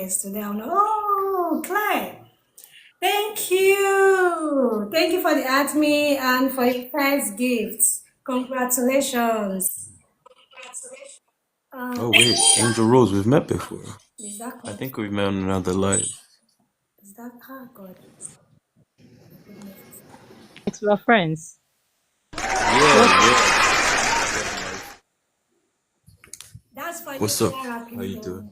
today. I'm like, oh, Claire, thank you. Thank you for the admin and for your first gifts. Congratulations. Oh Um, wait, Angel Rose, we've met before. is that I correct? think we've met on another live. Is that God? Goodness. We're friends. Yeah, What yeah. That's for you, What's up? How therapy, you doing? though.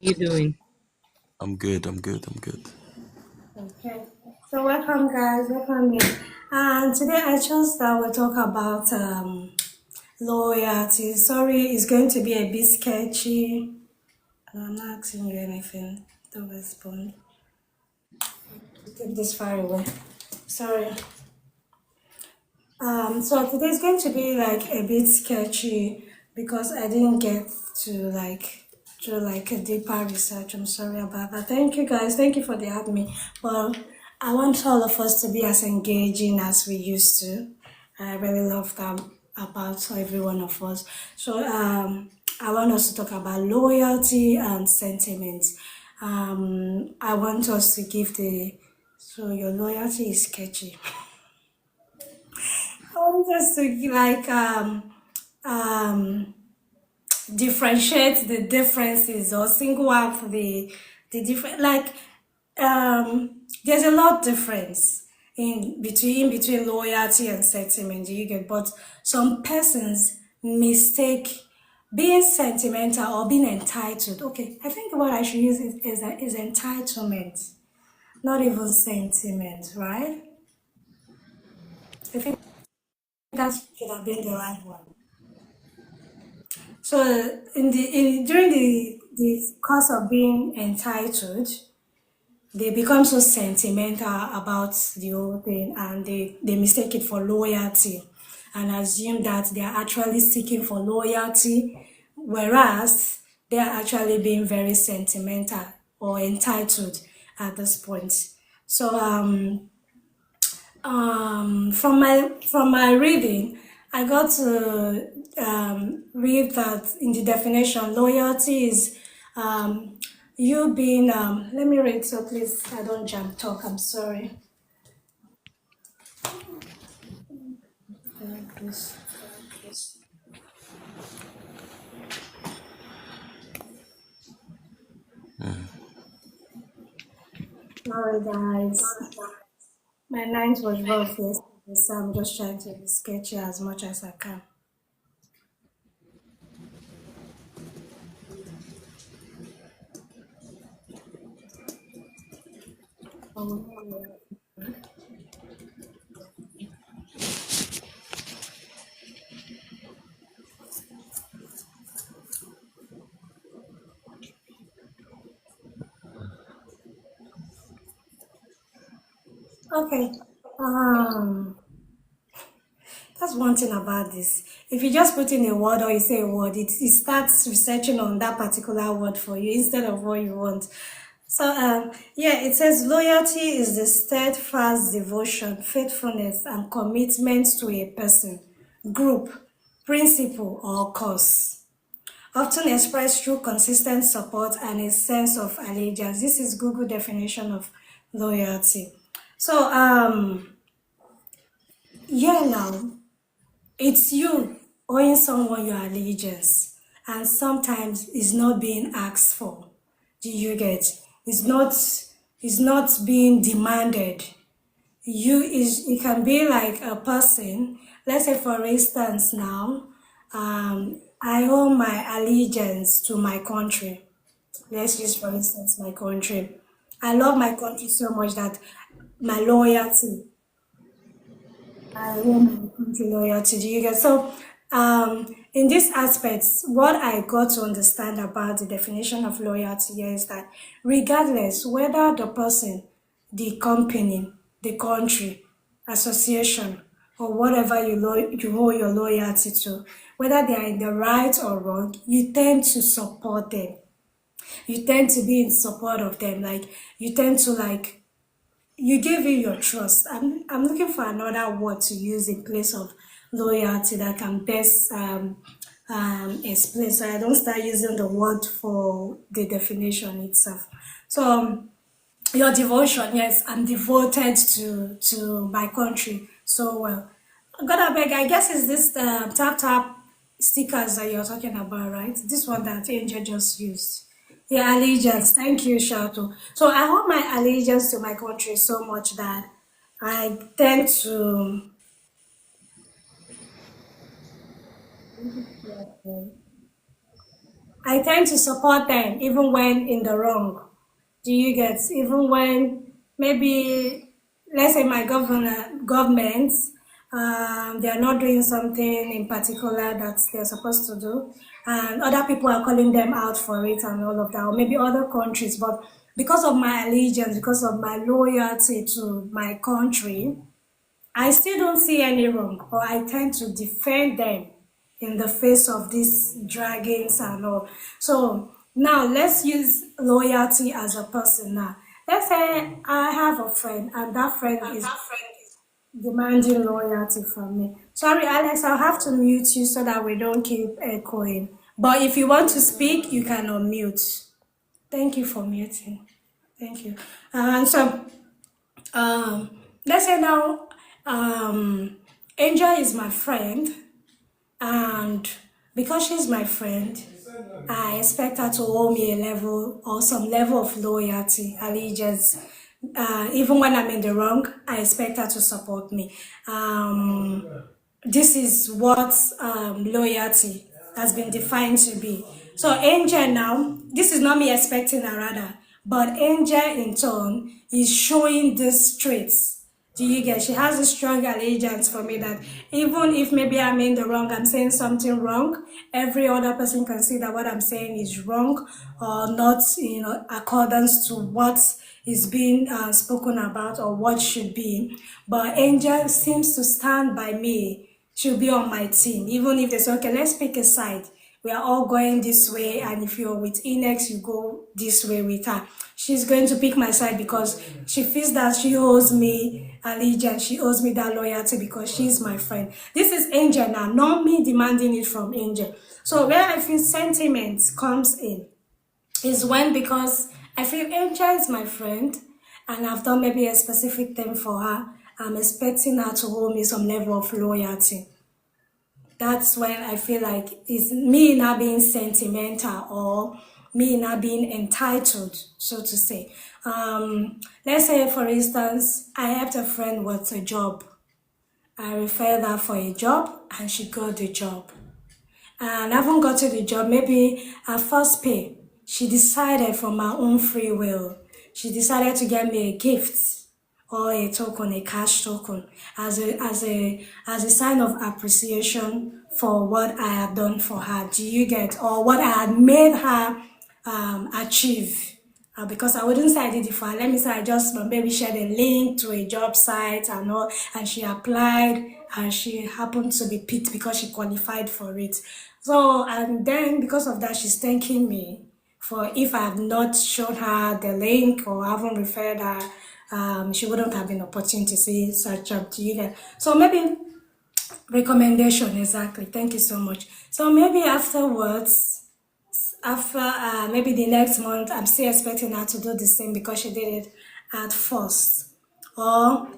are you doing? I'm good, I'm good, I'm good. Okay. So welcome, guys. Welcome in. And today I chose that we'll talk about loyalty. Sorry, it's going to be a bit sketchy. I'm not asking you anything. Don't respond. Take this far away. Sorry. So today's going to be like a bit sketchy because I didn't get to do like a deeper research. I'm sorry about that. Thank you guys. Thank you for the admin. Well, I want all of us to be as engaging as we used to. I really love that about every one of us. So I want us to talk about loyalty and sentiments. I want us to give the so your loyalty is sketchy. I want us to um differentiate the differences or single out the different there's a lot difference in between loyalty and sentiment, do you get? But some persons mistake being sentimental or being entitled. Okay, I think what I should use is entitlement, not even sentiment, right? I think that should have been the right one. So during the course of being entitled, they become so sentimental about the whole thing and they mistake it for loyalty and assume that they are actually seeking for loyalty, whereas they are actually being very sentimental or entitled at this point. So from my reading, I got to read that in the definition, loyalty is you being. Let me read so please I don't jump talk. I'm sorry. Please. Sorry guys, my night was rough yesterday, so I'm just trying to be sketchy as much as I can. Um, okay. Um, That's one thing about this. If you just put in a word or you say a word, it starts researching on that particular word for you instead of what you want. So, yeah, it says loyalty is the steadfast devotion, faithfulness, and commitment to a person, group, principle, or cause. Often expressed through consistent support and a sense of allegiance. This is Google definition of loyalty. So, yeah, now it's you owing someone your allegiance, and sometimes it's not being asked for. Do you get? It's not being demanded. It can be like a person. Let's say for instance now, I owe my allegiance to my country. Let's use for instance my country. I love my country so much that my loyalty I want my country loyalty. Do you get? So, in these aspects, what I got to understand about the definition of loyalty here is that regardless whether the person, the company, the country, association, or whatever you owe your loyalty to, whether they are in the right or wrong, you tend to support them. You tend to be in support of them. Like you tend to you give in your trust. I'm looking for another word to use in place of loyalty that can best explain, so I don't start using the word for the definition itself. So your devotion, yes, I'm devoted to my country so well. God, I beg, I guess it's this tap tap stickers that you're talking about, right? This one that Angel just used. Yeah, allegiance. Thank you, Shato. So I hold my allegiance to my country so much that I tend to support them even when in the wrong. Do you get? Even when maybe, let's say my government, they are not doing something in particular that they're supposed to do, and other people are calling them out for it and all of that, or maybe other countries, but because of my allegiance, because of my loyalty to my country, I still don't see any wrong, or I tend to defend them in the face of these dragons and all. So now let's use loyalty as a person now. Let's say I have a friend and that friend is demanding loyalty from me. Sorry, Alex, I'll have to mute you so that we don't keep echoing. But if you want to speak, you can unmute. Thank you for muting. Thank you. And so um, let's say now, Angel is my friend, and because she's my friend, I expect her to owe me a level or some level of loyalty, allegiance. Even when I'm in the wrong, I expect her to support me. This is what loyalty has been defined to be. So Angel now, this is not me expecting her rather, but Angel in turn is showing these traits. Do you get? She has a strong allegiance for me that even if maybe I'm in the wrong, I'm saying something wrong, every other person can see that what I'm saying is wrong or not, accordance to what is being spoken about or what should be. But Angel seems to stand by me. She'll be on my team, even if they say, okay, let's pick a side. We are all going this way, and if you're with Inex, you go this way with her. She's going to pick my side because she feels that she owes me allegiance, she owes me that loyalty because she's my friend. This is Angel now, not me demanding it from Angel. So where I feel sentiment comes in is when, because I feel Angel is my friend and I've done maybe a specific thing for her, I'm expecting her to hold me some level of loyalty. That's when I feel like it's me not being sentimental or me not being entitled, so to say. Let's say, for instance, I helped a friend with a job. I referred her for a job and she got the job. And having got to the job, maybe her first pay, she decided from her own free will, she decided to get me a gift or a token, a cash token, as a sign of appreciation for what I had done for her. Do you get? Or what I had made her achieve. Because I wouldn't say I did it for her. Let me say I just maybe shared a link to a job site and all, and she applied and she happened to be picked because she qualified for it. So, and then because of that, she's thanking me for if I have not shown her the link or haven't referred her, she wouldn't have been opportunity to see such job. Do you get? So maybe recommendation, exactly. Thank you so much. So maybe afterwards, after maybe the next month, I'm still expecting her to do the same because she did it at first. Or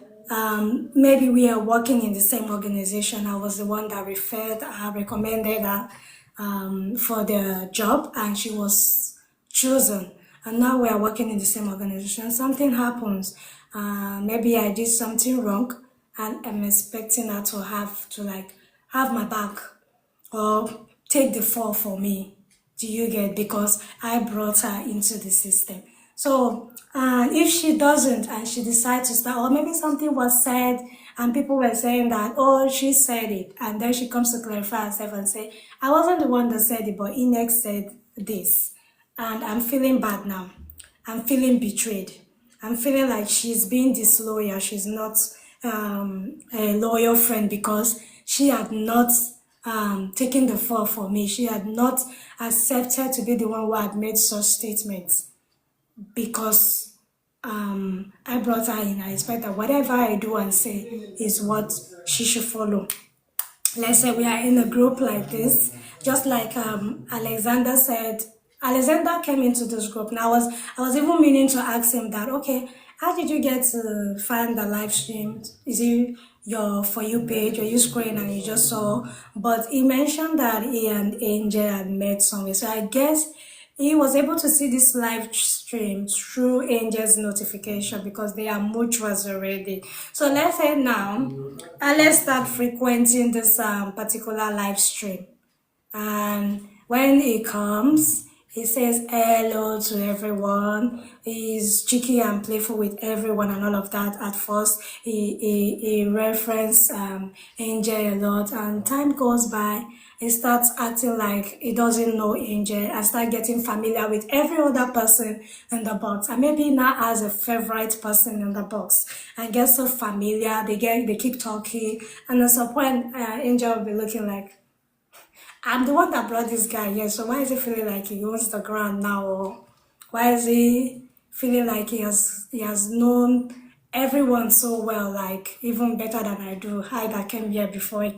maybe we are working in the same organization. I was the one that recommended her for the job, and she was chosen. And now we are working in the same organization. Something happens. Maybe I did something wrong, and I'm expecting her to have my back or take the fall for me. Do you get? Because I brought her into the system. So if she doesn't and she decides to start, or maybe something was said and people were saying that, oh, she said it, and then she comes to clarify herself and say, I wasn't the one that said it, but Inex said this, and I'm feeling bad now. I'm feeling betrayed. I'm feeling like she's being disloyal. She's not a loyal friend because she had not taken the fall for me. She had not accepted to be the one who had made such statements because I brought her in. I expect that whatever I do and say is what she should follow. let's say we are in a group like this, just like Alexander said. Alexander came into this group, and I was even meaning to ask him that. Okay, how did you get to find the live stream? Is it your For You page, or you scrolling and you just saw? But he mentioned that he and Angel had met somewhere, so I guess he was able to see this live stream through Angel's notification because they are mutuals already. So let's say now, let's start frequenting this particular live stream. And when he comes, he says hello to everyone. He's cheeky and playful with everyone and all of that. At first, he referenced Angel a lot, and time goes by. He starts acting like he doesn't know Angel and start getting familiar with every other person in the box. And maybe now has a favorite person in the box and get so familiar. They keep talking, and at some point, Angel will be looking like, I'm the one that brought this guy here, so why is he feeling like he owns the ground now? Or why is he feeling like he has known everyone so well, like even better than I do? I that came here before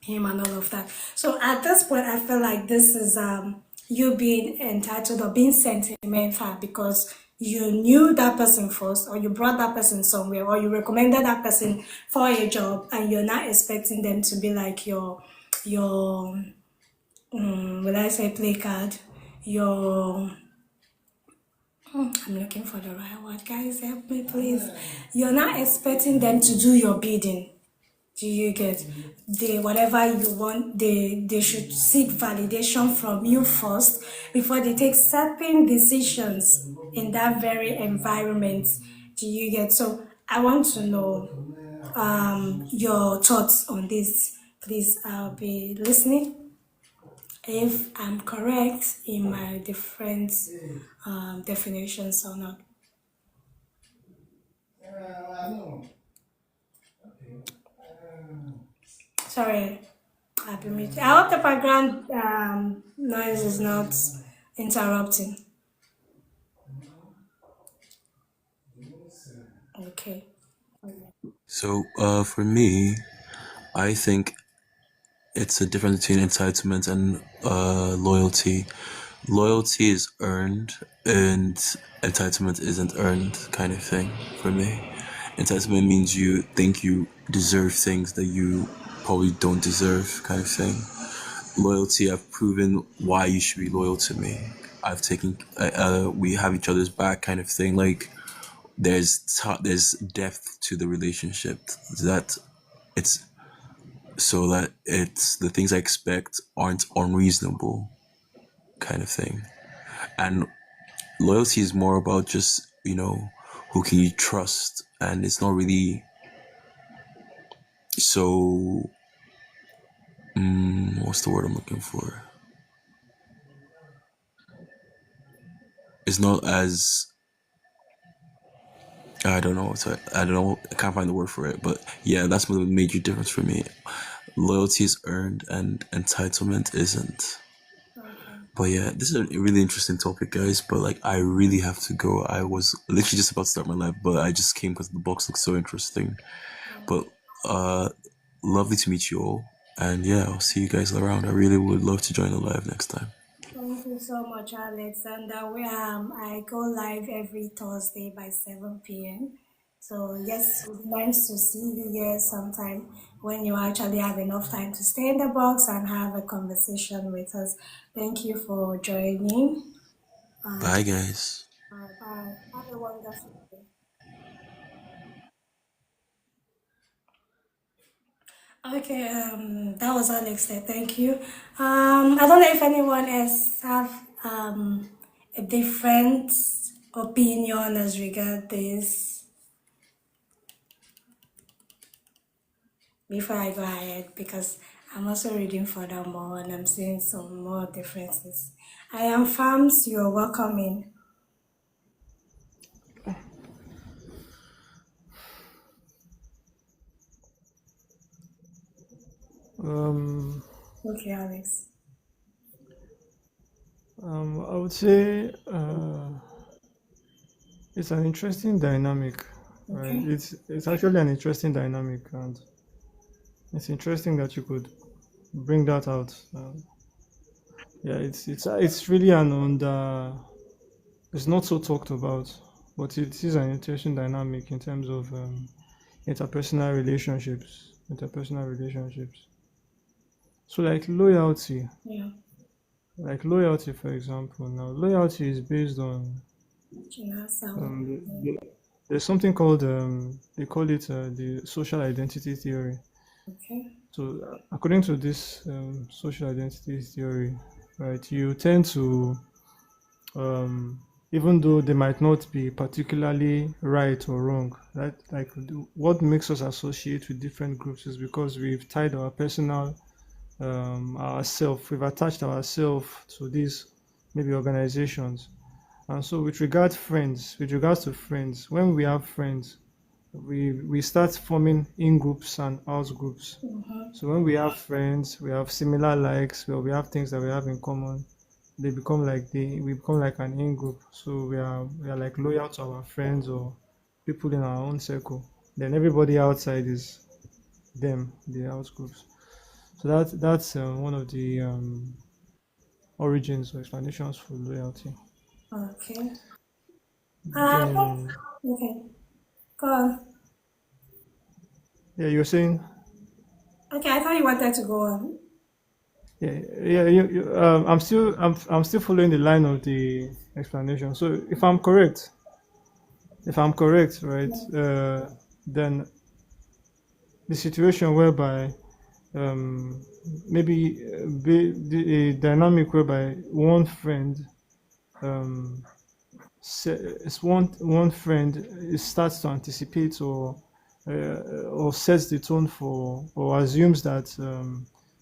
him and all of that. So at this point, I feel like this is you being entitled or being sentimental because you knew that person first, or you brought that person somewhere, or you recommended that person for a job, and you're not expecting them to be like your will I say play card? Your I'm looking for the right word. Guys, help me, please. You're not expecting them to do your bidding. Do you get? They whatever you want, they should seek validation from you first before they take certain decisions in that very environment. Do you get? So I want to know your thoughts on this. Please, I'll be listening if I'm correct in my different definitions or not. Sorry, I've been muted. I hope the background noise is not interrupting. Okay. So, for me, I think it's a difference between entitlement and loyalty. Loyalty is earned, and entitlement isn't earned, kind of thing for me. Entitlement means you think you deserve things that you probably don't deserve, kind of thing. Loyalty, I've proven why you should be loyal to me. I've taken, we have each other's back, kind of thing. Like, there's depth to the relationship that it's so that it's the things I expect aren't unreasonable, kind of thing. And loyalty is more about just, who can you trust, and it's not really so what's the word I'm looking for? It's not as I don't know. I don't know. I can't find the word for it. But yeah, that's the major difference for me. Loyalty is earned and entitlement isn't. Okay. But yeah, this is a really interesting topic, guys. But like, I really have to go. I was literally just about to start my live, but I just came because the box looks so interesting. But lovely to meet you all. And yeah, I'll see you guys around. I really would love to join the live next time. Thank you so much, Alexander. I go live every Thursday by 7 p.m. So yes, it's nice to see you here sometime when you actually have enough time to stay in the box and have a conversation with us. Thank you for joining. Bye, guys. Bye. Have a wonderful day. Okay, that was Alex there. Thank you. I don't know if anyone else have a different opinion as regard this before I go ahead because I'm also reading furthermore and I'm seeing some more differences. I am Farms, you're welcome in. Um, Okay, Alex. I would say it's an interesting dynamic, right? Okay. It's actually an interesting dynamic, and it's interesting that you could bring that out. Yeah, it's really an under. It's not so talked about, but it is an interesting dynamic in terms of interpersonal relationships. Interpersonal relationships. So Yeah. like loyalty, for example. Now, loyalty is based on Chinasa. um, there's something called they call it the social identity theory. Okay. So, according to this social identity theory, right, you tend to, um, even though they might not be particularly right or wrong, right, like what makes us associate with different groups is because we've tied our personal ourself, we've attached ourselves to these maybe organizations. And so, with regards to friends, when we have friends, we start forming in groups and out groups. Mm-hmm. So when we have friends, we have similar likes, well, we have things that we have in common. We become like an in group. So we are like loyal to our friends or people in our own circle. Then everybody outside is them, the out groups. So that's one of the origins or explanations for loyalty. Okay. I think, Then okay. Go on. yeah, you're saying. Okay, I thought you wanted to go on. Yeah, yeah. I'm still following the line of the explanation. So if I'm correct, right, Yeah. then the situation whereby um, maybe a dynamic whereby one friend um, is one friend starts to anticipate or sets the tone for or assumes that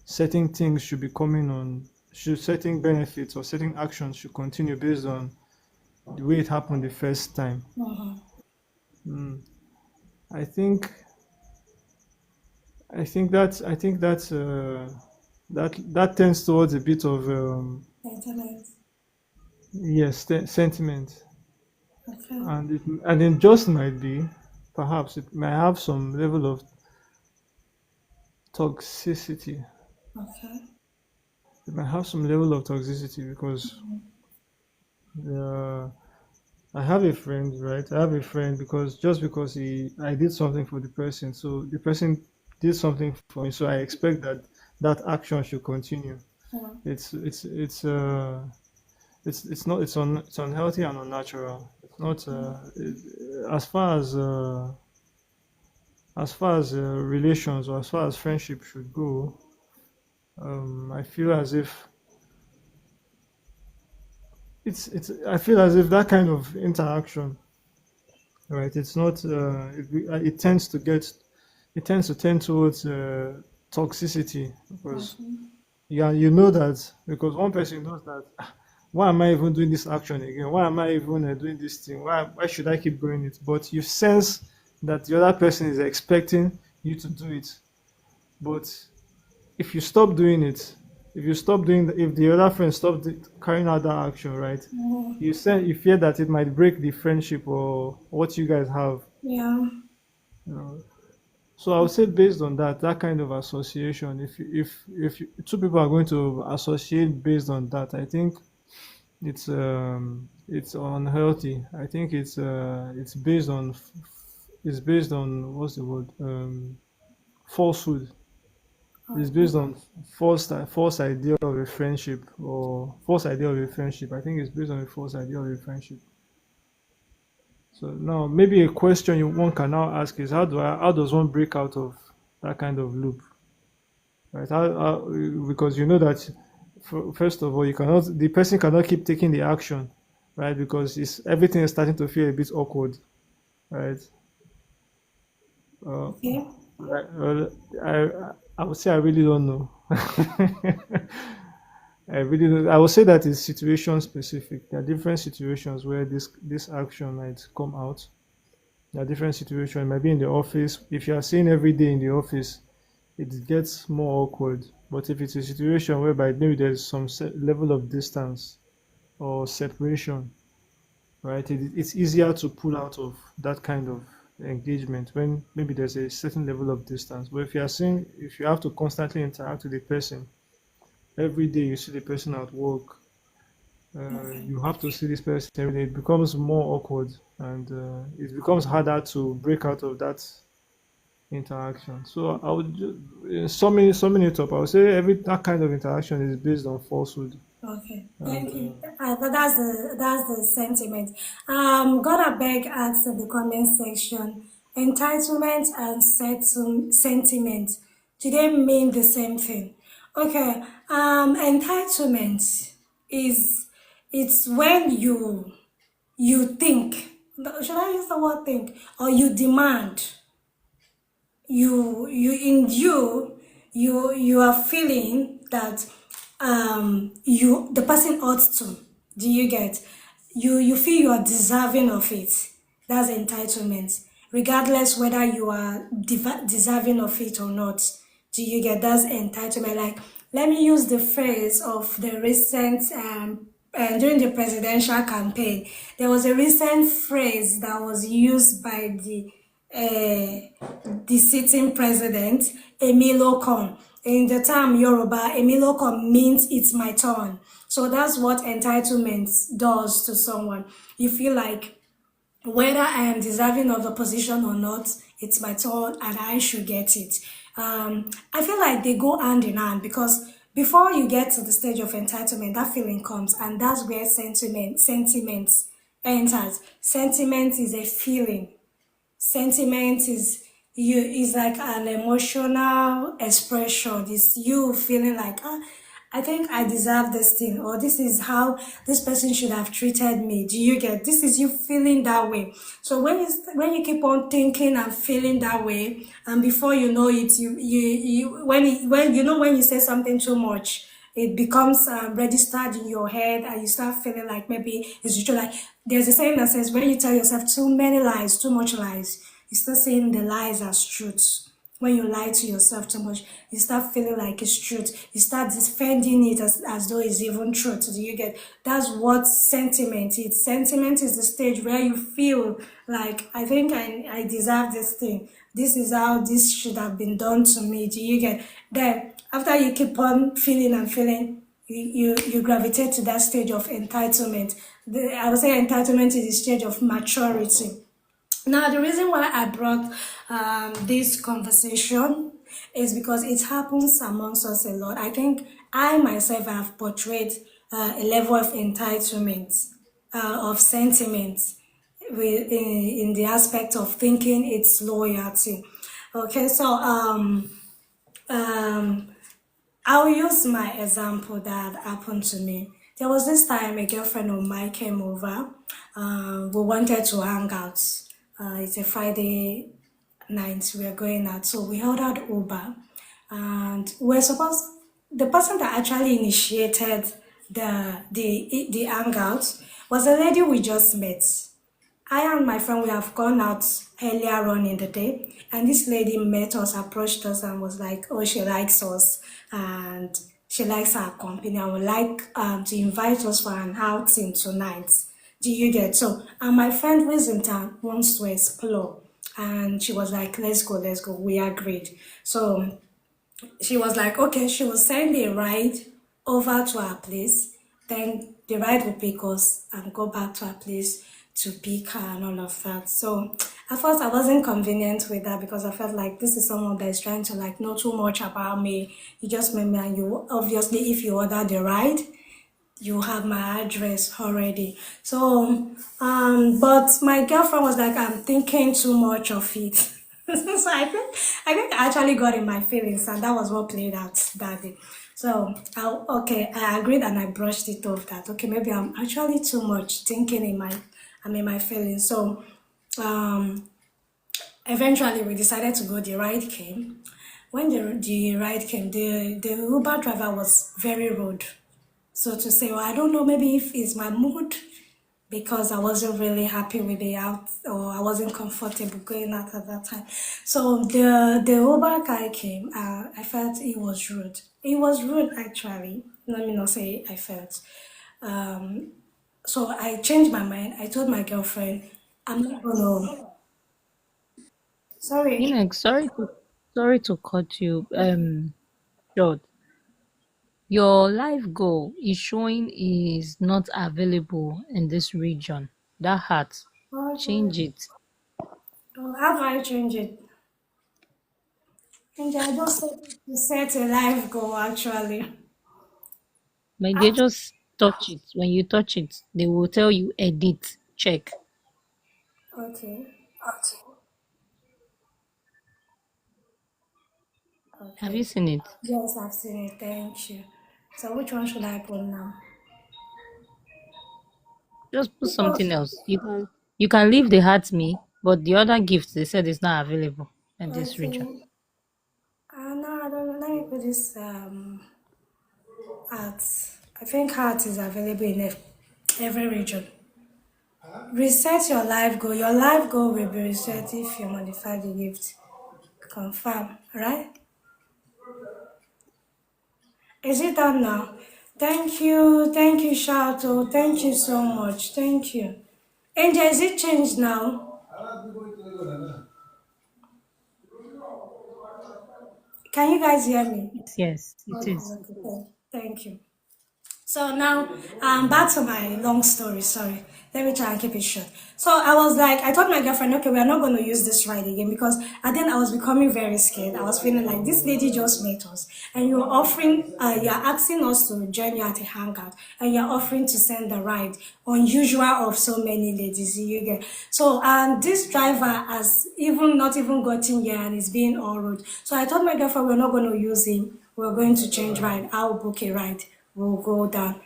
certain things should be coming on should certain benefits or certain actions should continue based on the way it happened the first time. Mm-hmm. Mm. I think that tends towards a bit of Sentiment. yes sentiment, Okay. and it just might be, perhaps it might have some level of toxicity. Okay. It might have some level of toxicity because I have a friend, right? I have a friend because just because I did something for the person, so the person did something for me, so I expect that that action should continue. Yeah. It's unhealthy and unnatural. It's not as far as relations or as far as friendship should go. I feel as if I feel as if that kind of interaction, right? It's not. It tends to tend towards toxicity because Okay. yeah, you know that because one person knows that, "Ah, why am I even doing this action again? Why am I even doing this thing? Why should I keep doing it? But you sense that the other person is expecting you to do it. But if you stop doing it, if the other friend stops carrying out that action, right? Mm-hmm. You fear that it might break the friendship or what you guys have. Yeah. You know? So I would say based on that kind of association, if two people are going to associate based on that, I think it's unhealthy. I think it's based on what's the word falsehood. It's Okay. based on false idea of a friendship or false idea of a friendship. I think it's based on a false idea of a friendship. So now maybe a question one can now ask is how does one break out of that kind of loop, right? Because you know that first of all the person cannot keep taking the action, right? Because everything is starting to feel a bit awkward, right? Uh, Okay. I would say I really don't know. I really don't. I would say that it's situation specific. There are different situations where this action might come out. There are different situations. Maybe in the office. If you are seeing every day in the office, it gets more awkward. But if it's a situation whereby maybe there's some level of distance or separation, right? It's easier to pull out of that kind of engagement when maybe there's a certain level of distance. But if you are seeing, if you have to constantly interact with the person every day, you see the person at work, you have to see this person every day, it becomes more awkward, and it becomes harder to break out of that interaction. So I would summing it up, I would say every that kind of interaction is based on falsehood. Okay, And thank you. That's the sentiment. Gonna beg asked in the comment section, entitlement and sentiment, do they mean the same thing? Okay, entitlement is it's when you think, should I use the word think, or you demand, you are feeling that you the person ought to, do you get, you feel you are deserving of it. That's entitlement, regardless whether you are deserving of it or not. Do you get? That's entitlement. Like, let me use the phrase of the recent during the presidential campaign, there was a recent phrase that was used by the sitting president, Emilio Con. In the term Yoruba, Emilio Con means it's my turn. So that's what entitlement does to someone. You feel like whether I am deserving of the position or not, it's my turn and I should get it. I feel like they go hand in hand because before you get to the stage of entitlement, that feeling comes, and that's where sentiment enters. Sentiment is a feeling. Sentiment is like an emotional expression. It's you feeling like, I think I deserve this thing, or this is how this person should have treated me. Do you get? This is you feeling that way. So when you keep on thinking and feeling that way, and before you know it, when you say something too much, it becomes registered in your head, and you start feeling like maybe it's usually like, there's a saying that says when you tell yourself too many lies, too much lies, you start saying the lies as truths. When you lie to yourself too much, you start feeling like it's truth. You start defending it as though it's even truth. Do you get? That's what sentiment is. Sentiment is the stage where you feel like, I think I deserve this thing. This is how this should have been done to me. Do you get? Then after you keep on feeling and feeling, you gravitate to that stage of entitlement. I would say entitlement is the stage of maturity. Now, the reason why I brought this conversation is because it happens amongst us a lot. I think I myself have portrayed a level of entitlement, of sentiment, in the aspect of thinking it's loyalty. Okay, so um, I'll use my example that happened to me. There was this time a girlfriend of mine came over. We wanted to hang out. It's a Friday night. We are going out, so we ordered Uber, and the person that actually initiated the hangout was a lady we just met. I and my friend, we have gone out earlier on in the day, and this lady met us, approached us, and was like, "Oh, she likes us, and she likes our company, and would like to invite us for an outing tonight." Do you get? So? And my friend who is in town wants to explore, and she was like, "Let's go, let's go." We agreed. So she was like, okay, she will send a ride over to our place. Then the ride will pick us and go back to our place to pick her and all of that. So at first I wasn't convenient with that because I felt like this is someone that is trying to like know too much about me. You just met me, and you obviously, if you order the ride, you have my address already. So, but my girlfriend was like, I'm thinking too much of it. So I think I actually got in my feelings, and that was what played out that day. So, I agreed and I brushed it off that, okay, maybe I'm actually too much thinking I'm in my feelings. So, eventually we decided to go. The ride came. When the ride came, the Uber driver was very rude. So to say, well, I don't know, maybe if it's my mood, because I wasn't really happy with the out, or I wasn't comfortable going out at that time. So the Uber guy came. I felt he was rude. He was rude, actually. Let me not say I felt. So I changed my mind. I told my girlfriend, I'm not gonna. Sorry. Sorry to cut you. Short. Your life goal is showing is not available in this region. That heart. Okay. Change it. Oh, how do I change it? Change, I just set a life goal actually. But they After, just touch it. When you touch it, they will tell you edit, check. okay. Have Okay. you seen it? Yes, I've seen it. Thank you. So which one should I put now? Just put something Because else. You can leave the heart me, but the other gift they said is not available in I this region. think no, I don't know. Let me put this art. I think art is available in every region. Reset your life goal. Your life goal will be reset if you modify the gift. Confirm, right? Is it done now? Thank you, Shato. Thank you so much. Thank you. Angel, is it changed now? Can you guys hear me? Yes, it Okay, is. okay, thank you. So now, back to my long story. Sorry, let me try and keep it short. So I was like, I told my girlfriend, okay, we are not going to use this ride again because, and then I was becoming very scared. I was feeling like this lady just met us, and you're asking us to join you at a hangout, and you're offering to send the ride, unusual of so many ladies. You get so, and this driver has even not even gotten here and is being all rude. So I told my girlfriend we're not going to use him. We're going to change ride. I'll book a ride. We'll go down.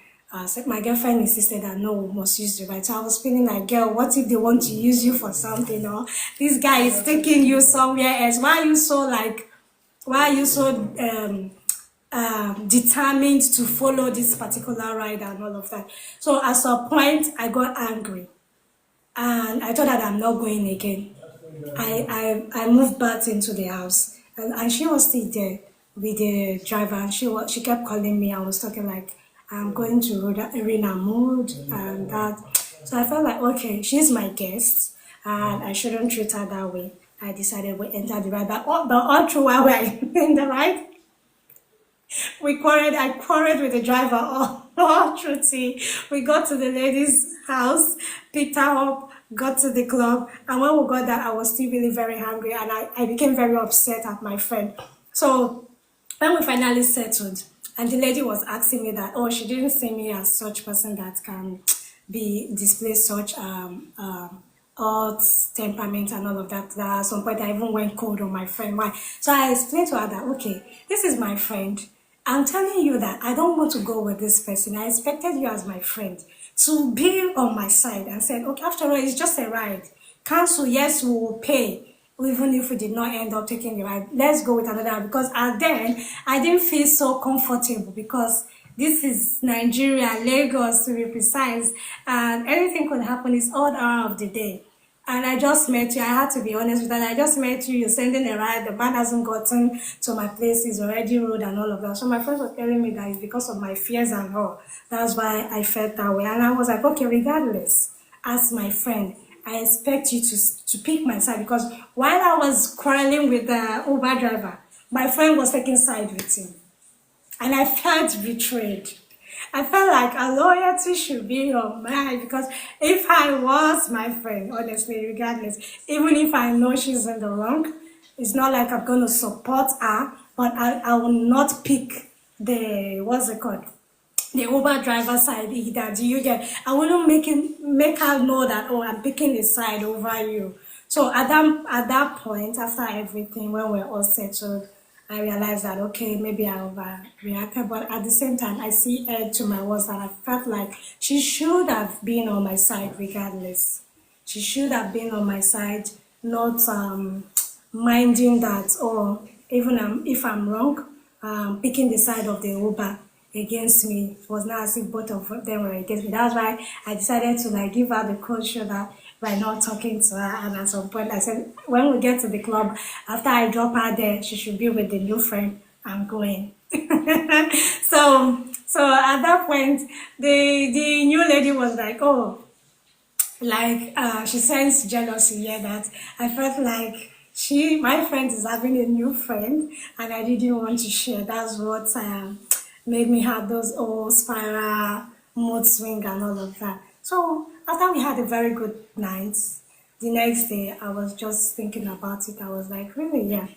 So my girlfriend insisted that no, we must use the right. So I was feeling like, girl, what if they want to use you for something? Or this guy is taking you somewhere else. Why are you so determined to follow this particular ride and all of that? So at some point, I got angry and I told her that I'm not going again. I moved back into the house and she was still there with the driver and she kept calling me. I was talking like I'm going to arena mood and that. So I felt like okay, she's my guest and I shouldn't treat her that way. I decided we enter the ride, but all through while we're in the ride, I quarreled with the driver all through tea. We got to the lady's house, picked her up, got to the club, and when we got there, I was still really very hungry and I became very upset at my friend. So when we finally settled, and the lady was asking me that, oh, she didn't see me as such person that can be display such hot temperament and all of that. That at some point I even went cold on my friend. Why? So I explained to her that okay, this is my friend. I'm telling you that I don't want to go with this person. I expected you as my friend to be on my side and said, okay, after all, it's just a ride. Cancel, yes, we will pay. Even if we did not end up taking the ride, let's go with another because then I didn't feel so comfortable because this is Nigeria, Lagos to be precise, and anything could happen. It's odd hour of the day. And I just met you. I had to be honest with that. I just met you. You're sending a ride. The man hasn't gotten to my place. He's already rude and all of that. So my friends were telling me that it's because of my fears and all. That's why I felt that way. And I was like, okay, regardless, as my friend, I expect you to pick my side because while I was quarreling with the Uber driver, my friend was taking side with him. And I felt betrayed. I felt like a loyalty should be on mine because if I was my friend, honestly, regardless, even if I know she's in the wrong, it's not like I'm going to support her, but I will not pick what's it called? The Uber driver side either. Do you get? I wouldn't make her know that oh I'm picking a side over you. So at that point, after everything, when we're all settled, I realized that okay, maybe I overreacted, but at the same time, I see Ed to my words that I felt like she should have been on my side regardless. She should have been on my side, not minding that, or even if I'm wrong, picking the side of the Uber against me. It was not as if both of them were against me. That's why I decided to like give her the cold shoulder by not talking to her. And at some point, I said, when we get to the club, after I drop her there, she should be with the new friend. I'm going. So at that point, the new lady was like, oh, like she sensed jealousy, yeah, that I felt like my friend is having a new friend, and I didn't want to share. That's what made me have those old spiral mood swing and all of that. So after we had a very good night, the next day I was just thinking about it. I was like, really, yeah.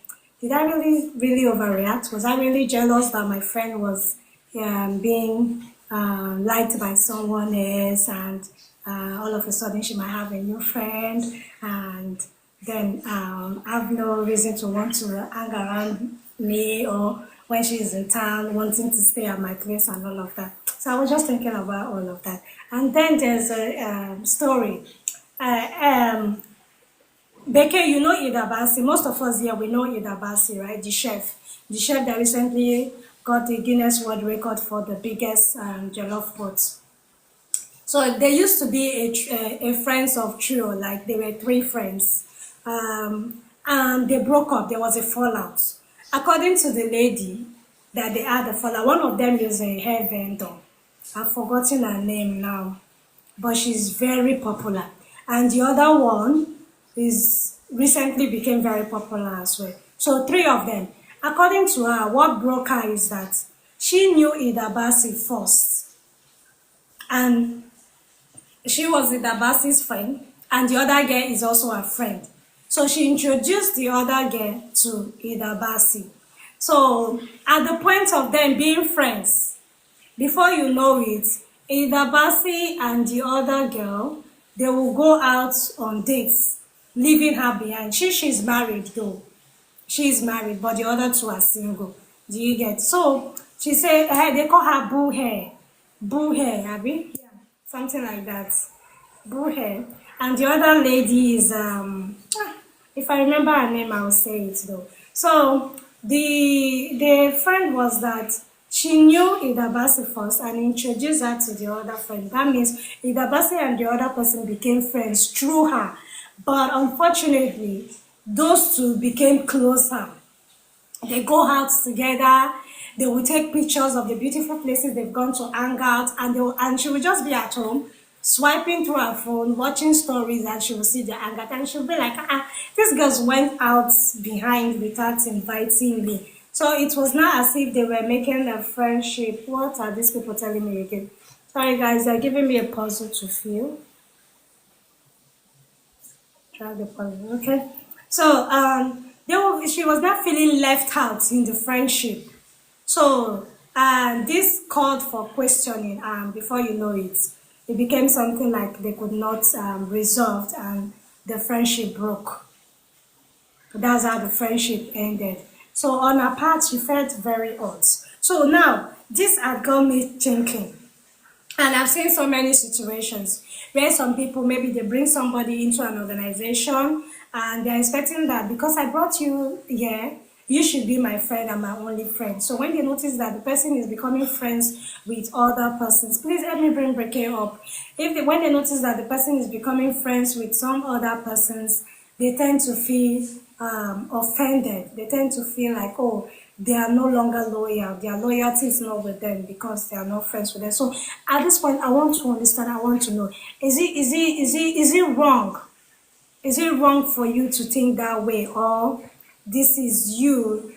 Did I really overreact? Was I really jealous that my friend was being liked by someone else, and all of a sudden she might have a new friend, and then have no reason to want to hang around me, or when she's in town wanting to stay at my place and all of that. So I was just thinking about all of that. And then there's a story. Uh, um, Beke, you know Ida Basi. Most of us here, we know Ida Basi, right? The chef. The chef that recently got the Guinness World Record for the biggest jollof pot. So there used to be a friends of trio, like they were three friends. And they broke up. There was a fallout. According to the lady that they had a fallout, one of them is a hair vendor. I've forgotten her name now, but she's very popular. And the other one is recently became very popular as well. So three of them. According to her, what broke her is that she knew Ida Basi first, and she was Ida Basi's friend, and the other girl is also a friend. So she introduced the other girl to Ida Basi. So at the point of them being friends, before you know it, Ida Basi and the other girl, they will go out on dates, leaving her behind. She's married though. She's married, but the other two are single. Do you get? So she said, hey, they call her Boo Hair. Boo Hair, Abby? Yeah, something like that. Boo Hair. And the other lady is, if I remember her name, I will say it though. So the friend was that she knew Ida Basi first and introduced her to the other friend. That means Ida Basi and the other person became friends through her. But unfortunately, those two became closer. They go out together. They will take pictures of the beautiful places they've gone to hang out, and she will just be at home swiping through her phone, watching stories, and she will see the hang out, and she'll be like, these girls went out behind without inviting me. So it was not as if they were making a friendship. What are these people telling me again? Sorry guys, they're giving me a puzzle to fill. Try the puzzle, okay? So she was not feeling left out in the friendship. So this called for questioning, and before you know it, it became something like they could not resolve, and the friendship broke. That's how the friendship ended. So on her part, she felt very odd. So now, this had got me thinking. And I've seen so many situations where some people, maybe they bring somebody into an organization and they're expecting that because I brought you here, you should be my friend and my only friend. So when they notice that the person is becoming friends with other persons, please help me bring Breke up. When they notice that the person is becoming friends with some other persons, they tend to feel offended. They tend to feel like, oh, they are no longer loyal. Their loyalty is not with them because they are not friends with them. So at this point, I want to understand. I want to know: is it wrong? Is it wrong for you to think that way, or this is you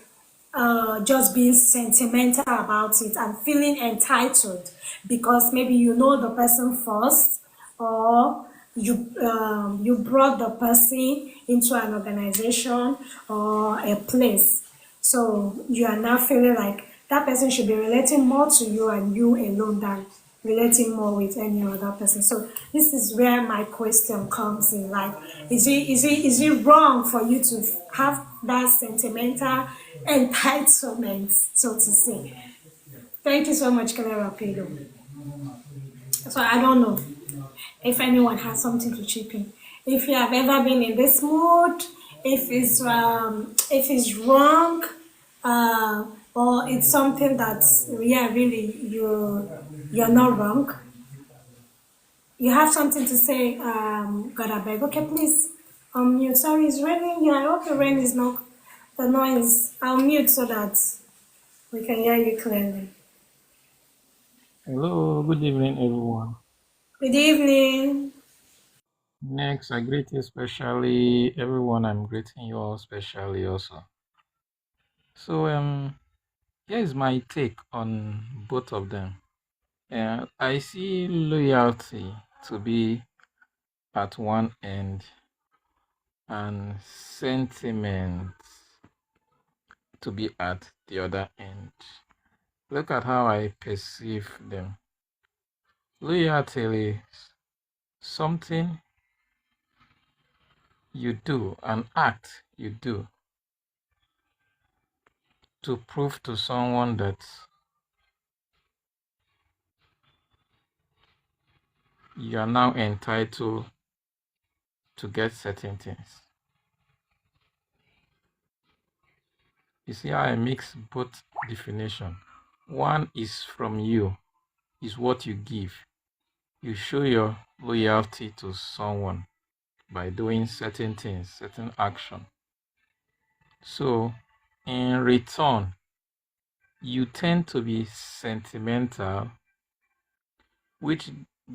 just being sentimental about it and feeling entitled because maybe you know the person first, or you brought the person into an organization or a place, so you are now feeling like that person should be relating more to you and you alone than relating more with any other person. So this is where my question comes in. Like, is it wrong for you to have that sentimental entitlement, so to say? Thank you so much, Clara Pedro. So I don't know if anyone has something to chip in. If you have ever been in this mood, if it's wrong, or it's something that, yeah, really you're not wrong. You have something to say, God I beg. Okay, please mute. Sorry, it's raining. Yeah, I hope the rain is not the noise. I'll mute so that we can hear you clearly. Hello, good evening, everyone. Good evening. Next, I greet you specially. Everyone, I'm greeting you all specially also. So, here's my take on both of them. I see loyalty to be at one end and sentiment to be at the other end. Look at how I perceive them. Loyalty is something you do, an act you do to prove to someone that you are now entitled to get certain things. You see how I mix both definition. One is from you, is what you give. You show your loyalty to someone by doing certain things, certain action. So in return, you tend to be sentimental, which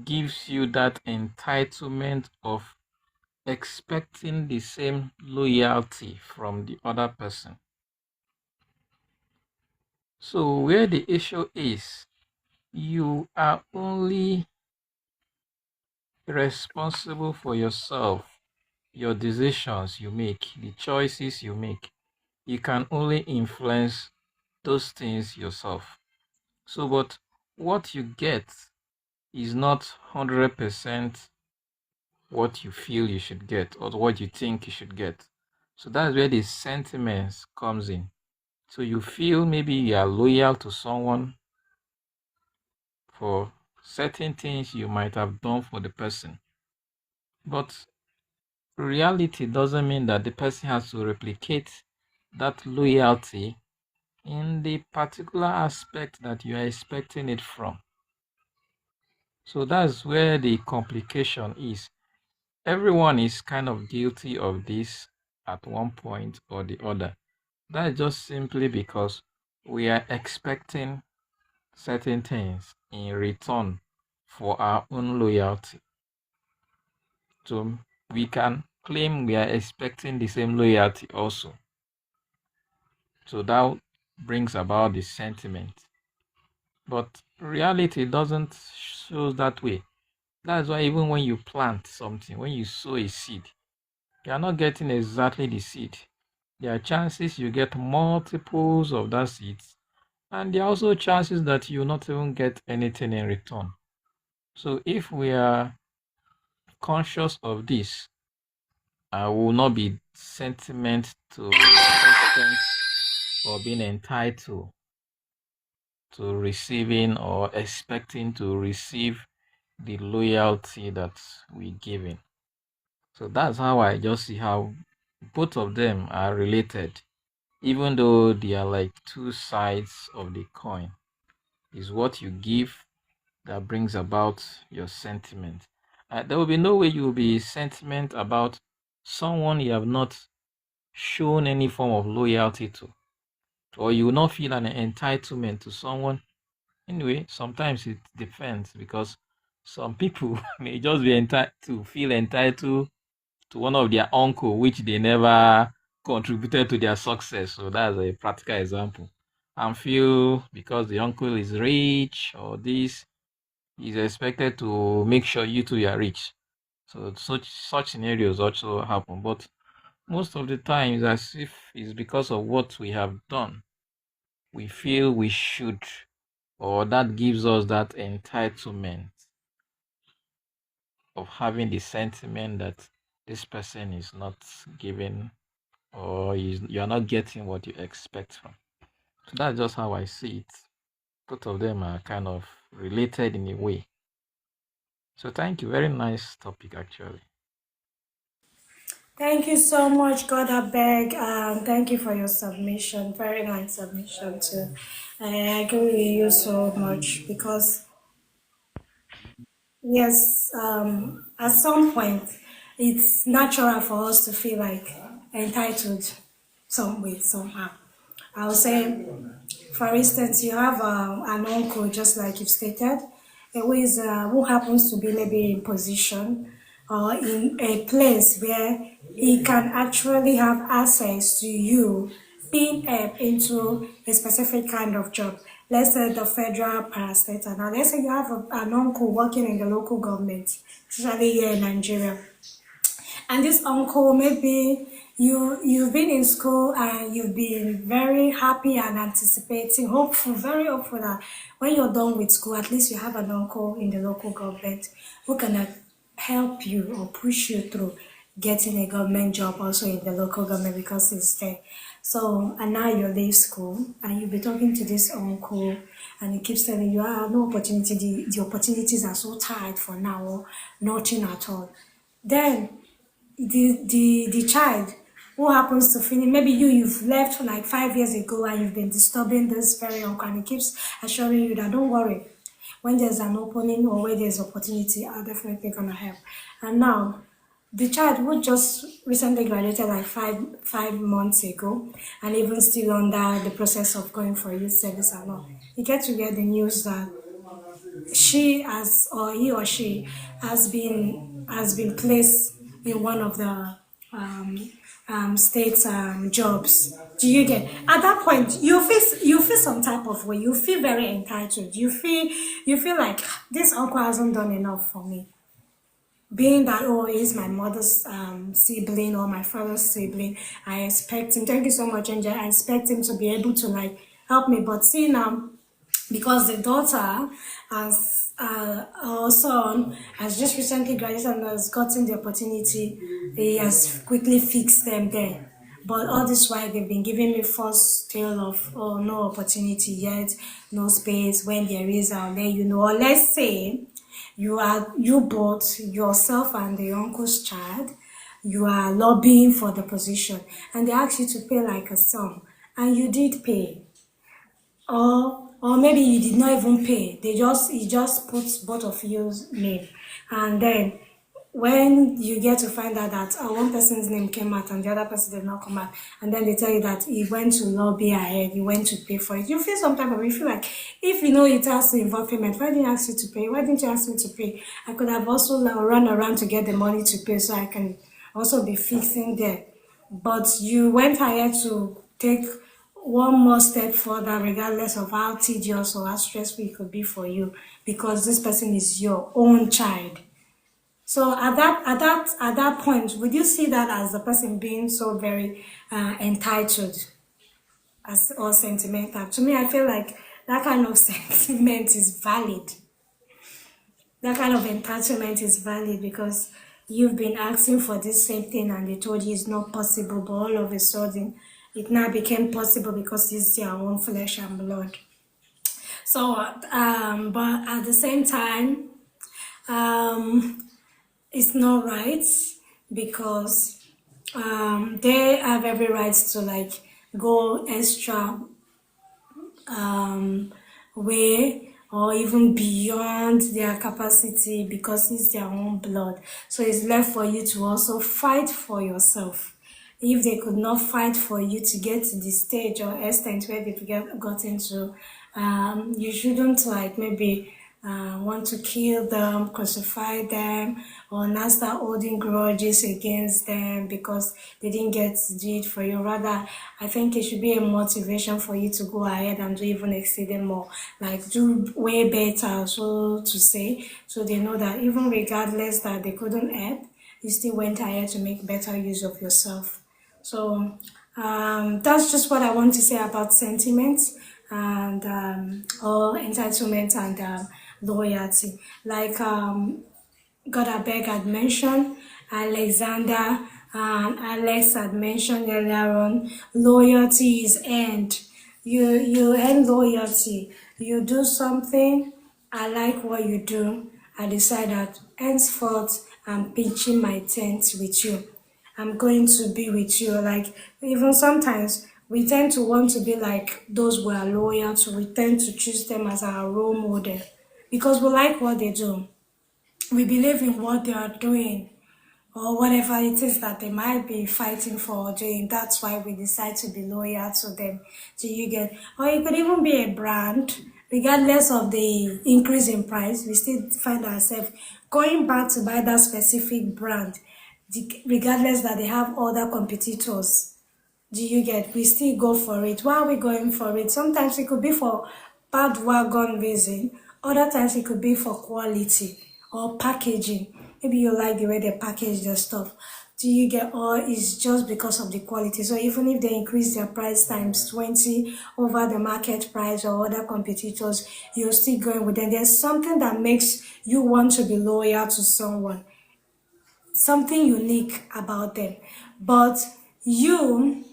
gives you that entitlement of expecting the same loyalty from the other person. So where the issue is, you are only responsible for yourself, your decisions you make, the choices you make. You can only influence those things yourself. So, but what you get is not 100% what you feel you should get or what you think you should get. So that's where the sentiments comes in. So you feel maybe you are loyal to someone for certain things you might have done for the person. But reality doesn't mean that the person has to replicate that loyalty in the particular aspect that you are expecting it from. So that's where the complication is. Everyone is kind of guilty of this at one point or the other. That's just simply because we are expecting certain things in return for our own loyalty. So we can claim we are expecting the same loyalty also. So that brings about the sentiment. But reality doesn't show that way. That's why even when you plant something, when you sow a seed, you are not getting exactly the seed. There are chances you get multiples of that seed, and there are also chances that you will not even get anything in return. So if we are conscious of this, I will not be sentiment to the extent or being entitled to receiving or expecting to receive the loyalty that we given. So that's how I just see how both of them are related, even though they are like two sides of the coin. Is what you give that brings about your sentiment. There will be no way you will be sentiment about someone you have not shown any form of loyalty to, or you will not feel an entitlement to someone. Anyway, sometimes it depends because some people may just be feel entitled to one of their uncle, which they never contributed to their success. So that's a practical example. And feel because the uncle is rich or this, is expected to make sure you two are rich. So such scenarios also happen. But most of the times, as if it's because of what we have done, we feel we should, or that gives us that entitlement of having the sentiment that this person is not giving or you are not getting what you expect from. So that's just how I see it. Both of them are kind of related in a way. So thank you. Very nice topic, actually. Thank you so much, God I beg. Thank you for your submission. Very nice submission too. I agree with you so much because yes, at some point, it's natural for us to feel like entitled some way, somehow. I would say, for instance, you have an uncle, just like you've stated, who happens to be maybe in position or in a place where he can actually have access to you being into a specific kind of job. Let's say the federal parastatal. Now, let's say you have an uncle working in the local government, especially here in Nigeria. And this uncle, maybe you've been in school and you've been very happy and anticipating, hopeful, very hopeful that when you're done with school, at least you have an uncle in the local government who can help you or push you through getting a government job also in the local government because it's there. So, and now you leave school and you'll be talking to this uncle and he keeps telling you, no opportunity, the opportunities are so tight for now, or nothing at all. Then the child who happens to finish, maybe you've left like 5 years ago and you've been disturbing this very uncle and he keeps assuring you that don't worry, when there's an opening or where there's opportunity, I'll definitely gonna help. And now the child who just recently graduated like five months ago and even still under the process of going for youth service and all, you get to get the news that he or she has been placed in one of the state jobs. Do you get? At that point, you feel some type of way. You feel very entitled. You feel like this uncle hasn't done enough for me. Being that, oh, he's my mother's sibling or my father's sibling, I expect him. Thank you so much, Angel. I expect him to be able to like help me. But see now, because the daughter has her son has just recently graduated and has gotten the opportunity, he has quickly fixed them there. But all this while they've been giving me false tale of, oh, no opportunity yet, no space. When there is, I'll let you know. Or let's say you both, yourself and the uncle's child, you are lobbying for the position and they ask you to pay like a sum and you did pay, or maybe you did not even pay. He just puts both of yours name, and then when you get to find out that one person's name came out and the other person did not come out, and then they tell you that he went to lobby ahead, he went to pay for it, you feel some type of, you feel like, if you know it has to involve payment, why didn't you ask you to pay? Why didn't you ask me to pay? I could have also run around to get the money to pay so I can also be fixing there. But you went ahead to take one more step further, regardless of how tedious or how stressful it could be for you, because this person is your own child. So at that point, would you see that as the person being so very entitled or sentimental? To me, I feel like that kind of sentiment is valid. That kind of entitlement is valid because you've been asking for this same thing and they told you it's not possible, but all of a sudden it now became possible because it's your own flesh and blood. So, but at the same time, it's not right because they have every right to like go extra way or even beyond their capacity because it's their own blood. So it's left for you to also fight for yourself. If they could not fight for you to get to the stage or extent where they've gotten to, you shouldn't like maybe want to kill them, crucify them, or now start holding grudges against them because they didn't get to do it for you. Rather, I think it should be a motivation for you to go ahead and do even exceeding more, like do way better, so to say, so they know that even regardless that they couldn't help, you still went ahead to make better use of yourself. So that's just what I want to say about sentiments and or entitlement and loyalty. Like Godabeg had mentioned, Alexander and Alex had mentioned earlier on, loyalty is earned. You earn loyalty. You do something, I like what you do, I decide that henceforth I'm pitching my tent with you. I'm going to be with you. Like, even sometimes we tend to want to be like those we are loyal to. We tend to choose them as our role model because we like what they do. We believe in what they are doing or whatever it is that they might be fighting for or doing. That's why we decide to be loyal to them. So you get, or it could even be a brand regardless of the increase in price, we still find ourselves going back to buy that specific brand, regardless that they have other competitors. Do you get? We still go for it. Why are we going for it? Sometimes it could be for bandwagon reason. Other times it could be for quality or packaging. Maybe you like the way they package their stuff. Do you get? Or it's just because of the quality. So even if they increase their price times 20 over the market price or other competitors, you're still going with them. There's something that makes you want to be loyal to someone, something unique about them. But you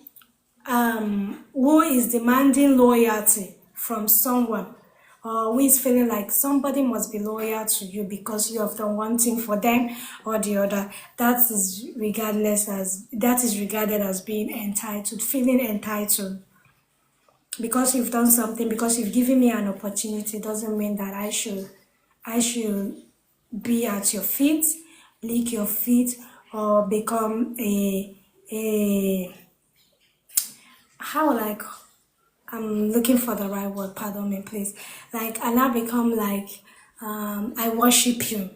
who is demanding loyalty from someone, or who is feeling like somebody must be loyal to you because you have done one thing for them or the other, that is regarded as being entitled, feeling entitled. Because you've done something, because you've given me an opportunity, doesn't mean that I should be at your feet, lick your feet, or become a how like I'm looking for the right word, pardon me, please. Like, and I become like, I worship you.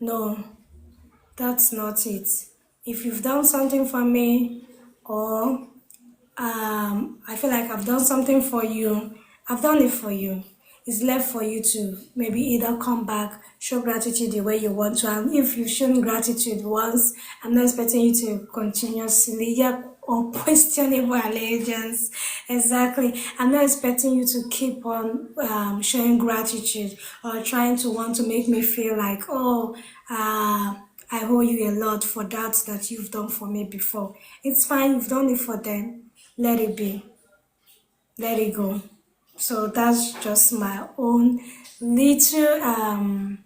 No, that's not it. If you've done something for me, or I feel like I've done something for you, I've done it for you. It's left for you to maybe either come back, show gratitude the way you want to. And if you've shown gratitude once, I'm not expecting you to continuously, yeah, or questionable allegiance. Exactly. I'm not expecting you to keep on showing gratitude or trying to want to make me feel like, oh, I owe you a lot for that you've done for me before. It's fine, you've done it for them. Let it be. Let it go. So that's just my own little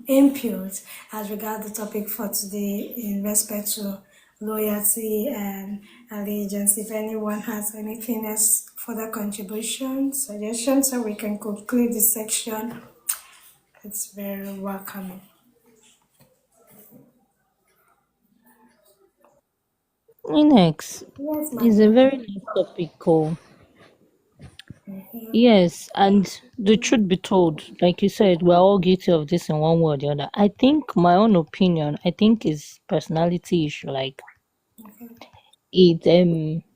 input as regard the topic for today in respect to loyalty and allegiance. If anyone has anything else, further contribution, suggestions, so we can conclude this section, it's very welcoming. Inex Yes, my is a dear. very nice topic. Oh. Yes, and the truth be told, like you said, we're all guilty of this in one way or the other. I think my own opinion, I think is personality issue. Like it,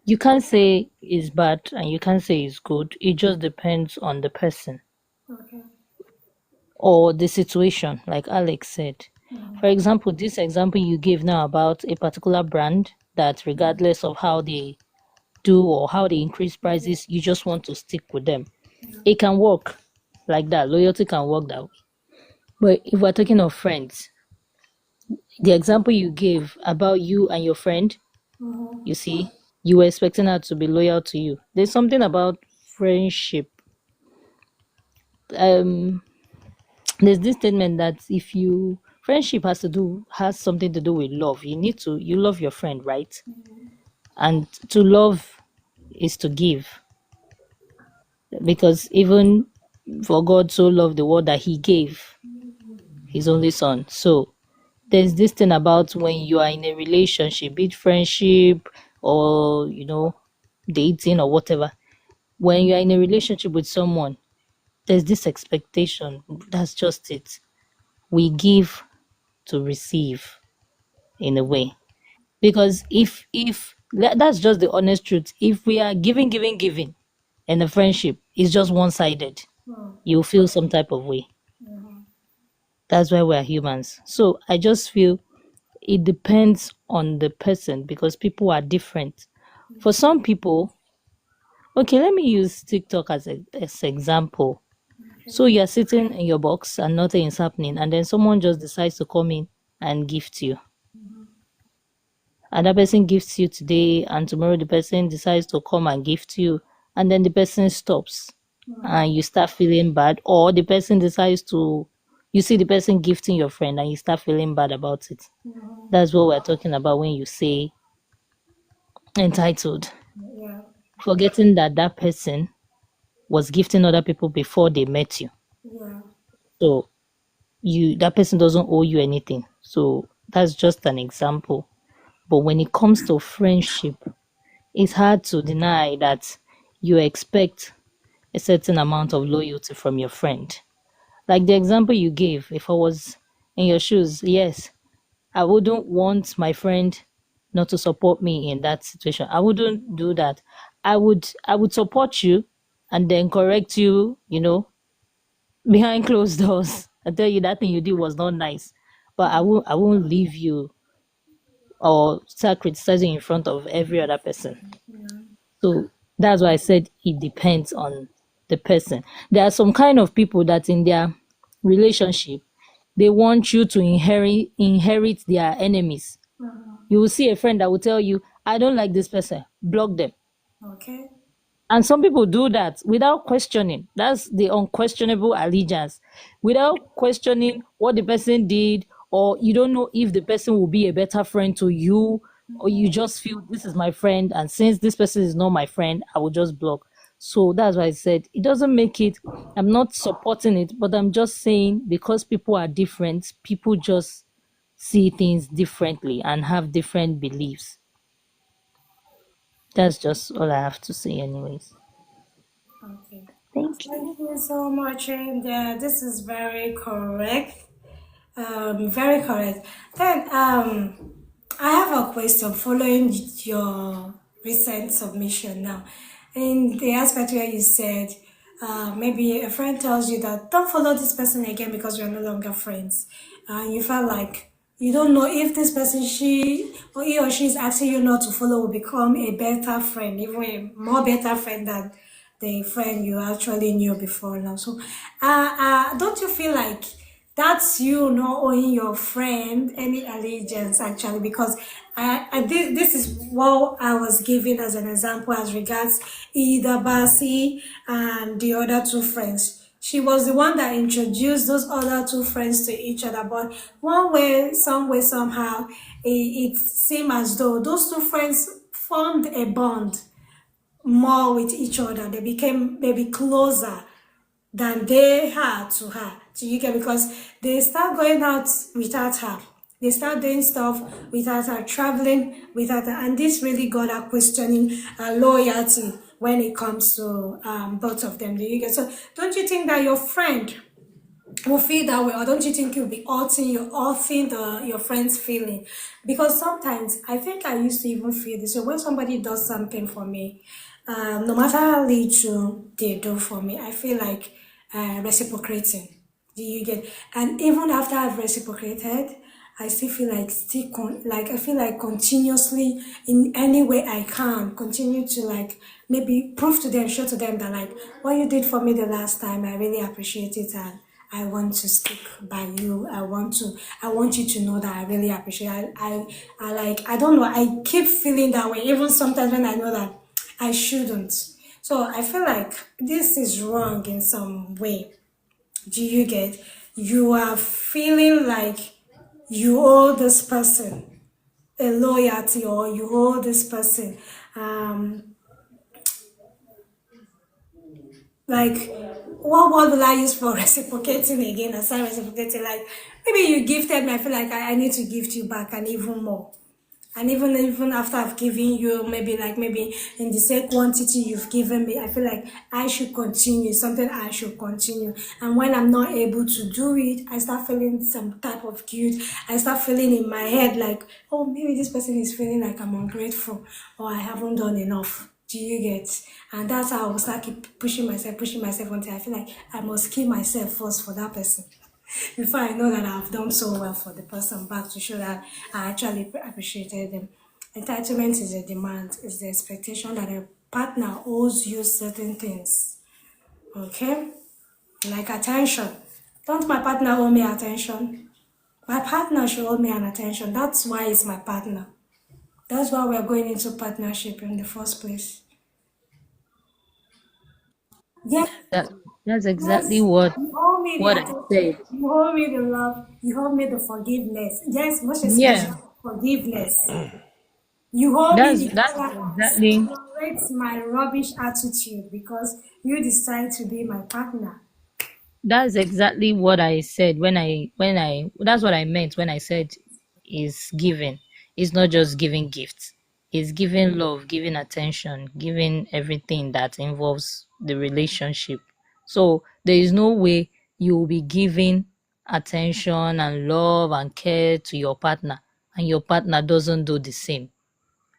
you can't say it's bad and you can't say it's good. It just depends on the person Okay. or the situation, like Alex said. For example, this example you gave now about a particular brand that regardless of how they do or how they increase prices, you just want to stick with them. It can work like that. Loyalty can work that way. But if we're talking of friends, the example you gave about you and your friend, you see, you were expecting her to be loyal to you. There's something about friendship. Um, there's this statement that if you friendship has something to do with love. You love your friend, right? And to love is to give. Because even for God so loved the world that he gave his only son. So there's this thing about when you are in a relationship, be it friendship or dating or whatever. When you are in a relationship with someone, there's this expectation. That's just it. We give to receive in a way. Because that's just the honest truth. If we are giving, and the friendship is just one sided, you'll feel some type of way. That's why we're humans. So I just feel it depends on the person because people are different. For some people, okay, let me use TikTok as an example. So you're sitting in your box and nothing is happening, and then someone just decides to come in and gift you. And that person gifts you today, and tomorrow the person decides to come and gift you, and then the person stops and you start feeling bad, or the person decides to, you see the person gifting your friend and you start feeling bad about it. That's what we're talking about when you say entitled, Yeah. forgetting that that person was gifting other people before they met you. Yeah. So that person doesn't owe you anything. So that's just an example. But when it comes to friendship, it's hard to deny that you expect a certain amount of loyalty from your friend. Like the example you gave, if I was in your shoes, yes, I wouldn't want my friend not to support me in that situation. I wouldn't do that. I would support you and then correct you, behind closed doors. I tell you that thing you did was not nice. But I won't leave you or start criticizing in front of every other person. So that's why I said it depends on the person. There are some kind of people that in their relationship they want you to inherit their enemies. You will see a friend that will tell you, I don't like this person, block them. Okay. And some people do that without questioning. That's the unquestionable allegiance. Without questioning what the person did, or you don't know if the person will be a better friend to you, or you just feel this is my friend, and since this person is not my friend, I will just block. So that's why I said it doesn't make it, I'm not supporting it, but I'm just saying because people are different, people just see things differently and have different beliefs. That's just all I have to say, anyways. Okay. Thank you. Thank you so much, and this is very correct. Very correct. Then I have a question following your recent submission now. In the aspect where you said maybe a friend tells you that don't follow this person again because you're no longer friends. And you felt like you don't know if this person, she or he or she is asking you not to follow, will become a better friend, even a more better friend than the friend you actually knew before now. So, don't you feel like that's you not owing your friend any allegiance actually? Because this is what I was giving as an example as regards Ida Basi and the other two friends. She was the one that introduced those other two friends to each other, but one way, some way, somehow, it seemed as though those two friends formed a bond more with each other. They became maybe closer than they had to her. Do you get? Because they start going out without her. They start doing stuff without her, traveling without her, and this really got her questioning her loyalty when it comes to both of them. Do you get? So don't you think that your friend will feel that way, or don't you think you'll be hurting your friend's feeling? Because sometimes I think I used to even feel this way when somebody does something for me, no matter how little they do for me, I feel like reciprocating. Do you get? And even after I've reciprocated, I still feel like like I feel like continuously in any way I can continue to like maybe prove to them, show to them that like what you did for me the last time, I really appreciate it, and I want to stick by you. I want you to know that I really appreciate it. I like, I don't know, I keep feeling that way, even sometimes when I know that I shouldn't. So I feel like this is wrong in some way. Do you get? You are feeling like you owe this person a loyalty, or you owe this person like what word will I use for reciprocating again aside reciprocating? Like maybe you gifted me, I feel like I need to gift you back and even more. And even after I've given you maybe in the same quantity you've given me, I feel like I should continue, something I should continue. And when I'm not able to do it, I start feeling some type of guilt. I start feeling in my head like, oh, maybe this person is feeling like I'm ungrateful or I haven't done enough. Do you get? And that's how I will start keep pushing myself until I feel like I must kill myself first for that person before I know that I've done so well for the person back to show that I actually appreciated them. Entitlement is a demand, is the expectation that a partner owes you certain things. Okay? Like attention. Don't my partner owe me attention? My partner should owe me an attention. That's why it's my partner. That's why we're going into partnership in the first place. Yes, That that's exactly yes, what you owe me the what I attention. said. You owe me the love. You owe me the forgiveness. Yes, most especially Yeah, forgiveness. You owe me that's the that's tolerance. exactly Tolerate my rubbish attitude because you decide to be my partner. that's exactly what I said when I that's what I meant when I said is giving. It's not just giving gifts. is giving love, giving attention, giving everything that involves the relationship. So there is no way you will be giving attention and love and care to your partner and your partner doesn't do the same.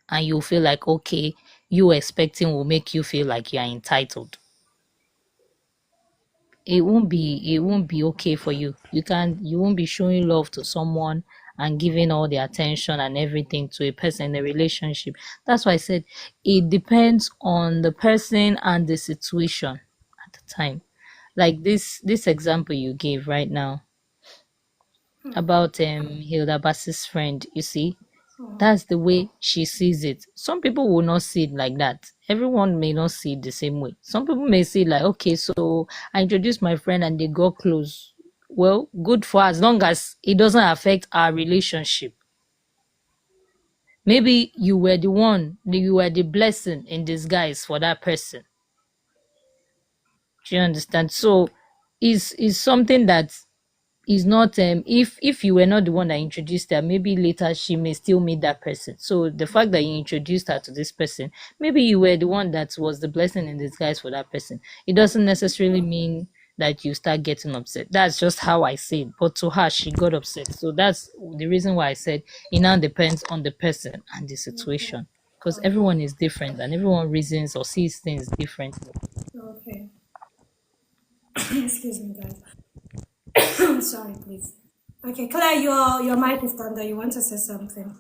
And you feel like, okay, you expecting will make you feel like you are entitled. It won't be okay for you. You won't be showing love to someone and giving all the attention and everything to a person in a relationship. That's why I said it depends on the person and the situation at the time. Like this example you gave right now about Hilda Bass's friend, you see, that's the way she sees it. Some people will not see it like that. Everyone may not see it the same way. Some people may see it like, okay, so I introduced my friend and they got close. Well, good for her, as long as it doesn't affect our relationship. Maybe you were the blessing in disguise for that person. Do you understand? So is something that is not if you were not the one that introduced her, maybe later she may still meet that person. So the fact that you introduced her to this person, maybe you were the one that was the blessing in disguise for that person. It doesn't necessarily mean that you start getting upset. That's just how I say it. But to her, she got upset. So that's the reason why I said it now depends on the person and the situation, because everyone is different and everyone reasons or sees things differently. Okay. Excuse me, guys. Sorry, please. Okay, Claire, your mic is thunder. You want to say something?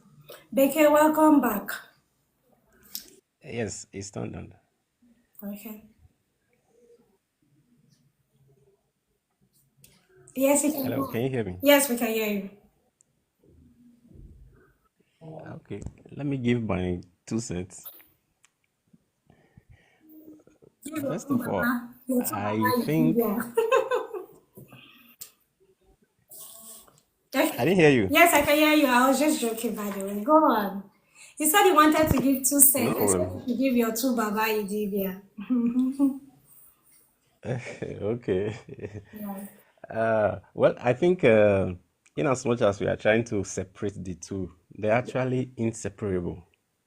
Becky, welcome back. Yes, it's turned on. Okay. Yes, we can. Hello, can you hear me? Yes, we can hear you. Okay, let me give my 2 cents. Give your First two of all, Baba. Your two I Baba, you think yeah. I didn't hear you. Yes, I can hear you. I was just joking, by the way. Go on. You said you wanted to give 2 cents. No I said problem. you give your two Baba Idibia. Okay. Yeah. Well, I think in as much as we are trying to separate the two, they're actually inseparable.